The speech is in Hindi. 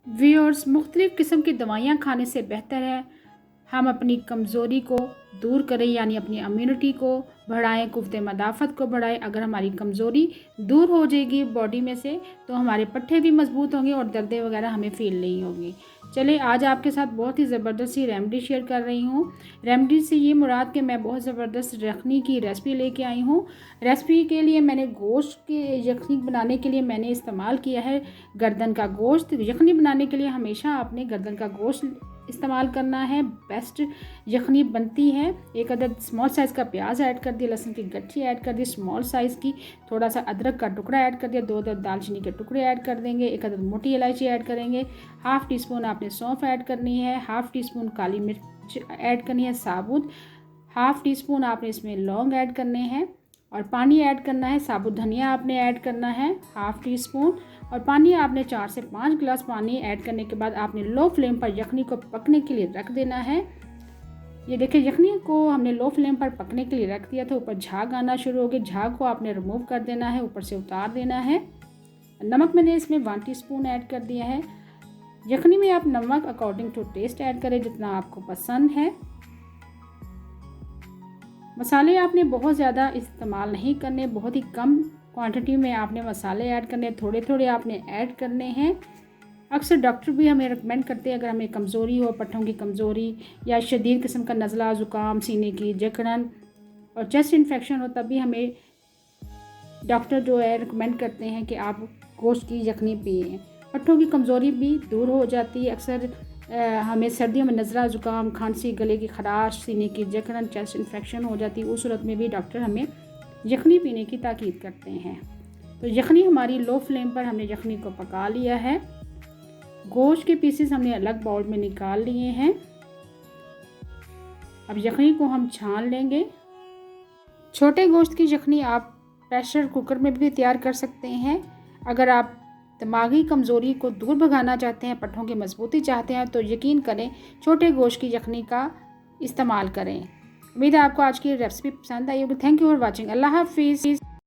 व्यूअर्स, मुख्तलिफ़ किस्म की दवाइयाँ खाने से बेहतर है हम अपनी कमज़ोरी को दूर करें, यानी अपनी इम्यूनिटी को बढ़ाएं, कुव्वत मदाफ़त को बढ़ाएं। अगर हमारी कमज़ोरी दूर हो जाएगी बॉडी में से तो हमारे पट्टे भी मज़बूत होंगे और दर्दें वगैरह हमें फ़ील नहीं होगी। चलिए, आज आपके साथ बहुत ही ज़बरदस्त सी रेमेडी शेयर कर रही हूँ। रेमेडी से ये मुराद कि मैं बहुत ज़बरदस्त यखनी की रेसिपी लेके आई हूँ। रेसिपी के लिए मैंने गोश्त की यखनी बनाने के लिए मैंने इस्तेमाल किया है गर्दन का गोश्त। यखनी बनाने के लिए हमेशा आपने गर्दन का गोश्त इस्तेमाल करना है, बेस्ट यखनी बनती है। एक अदद स्मॉल साइज़ का प्याज ऐड कर दिया, लहसुन की गट्ठी ऐड कर दी स्मॉल साइज़ की, थोड़ा सा अदरक का टुकड़ा ऐड कर दिया, 2 अदद दालचीनी के टुकड़े ऐड कर देंगे, 1 अदद मोटी इलायची ऐड करेंगे, हाफ़ टी स्पून आपने सौंफ ऐड करनी है, हाफ़ टी स्पून काली मिर्च ऐड करनी है साबुत, हाफ़ टी स्पून आपने इसमें लौंग ऐड करने हैं और पानी ऐड करना है। साबुत धनिया आपने ऐड करना है हाफ़ टी स्पून और पानी आपने 4 से 5 गिलास पानी ऐड करने के बाद आपने लो फ्लेम पर यखनी को पकने के लिए रख देना है। ये देखिए, यखनी को हमने लो फ्लेम पर पकने के लिए रख दिया था। ऊपर झाग आना शुरू हो गया, झाग को आपने रिमूव कर देना है, ऊपर से उतार देना है। नमक मैंने इसमें 1 टीस्पून ऐड कर दिया है। यखनी में आप नमक अकॉर्डिंग टू टेस्ट ऐड करें जितना आपको पसंद है। मसाले आपने बहुत ज़्यादा इस्तेमाल नहीं करने, बहुत ही कम क्वांटिटी में आपने मसाले ऐड करने, थोड़े थोड़े आपने ऐड करने हैं। अक्सर डॉक्टर भी हमें रिकमेंड करते हैं अगर हमें कमज़ोरी हो, पट्टों की कमज़ोरी या शदीद किस्म का नज़ला, ज़ुकाम, सीने की जकड़न और चेस्ट इन्फेक्शन हो, तभी हमें डॉक्टर जो है रिकमेंड करते हैं कि आप गोश्त की यखनी पिएं। पट्टों की कमज़ोरी भी दूर हो जाती है। अक्सर हमें सर्दियों में नज़ला, ज़ुकाम, खांसी, गले की खराश, सीने की जकड़न, चेस्ट इन्फेक्शन हो जाती है। उस सूरत में भी डॉक्टर हमें यखनी पीने की ताकीद करते हैं। तो यखनी हमारी लो फ्लेम पर हमने यखनी को पका लिया है। गोश्त के पीसेस हमने अलग बाउल में निकाल लिए हैं। अब यखनी को हम छान लेंगे। छोटे गोश्त की यखनी आप प्रेशर कुकर में भी तैयार कर सकते हैं। अगर आप दिमागी कमज़ोरी को दूर भगाना चाहते हैं, पट्टों की मजबूती चाहते हैं, तो यकीन करें छोटे गोश्त की यखनी का इस्तेमाल करें। उम्मीद है आपको आज की रेसिपी पसंद आई होगी। Thank you for watching. अल्लाह हाफिज़।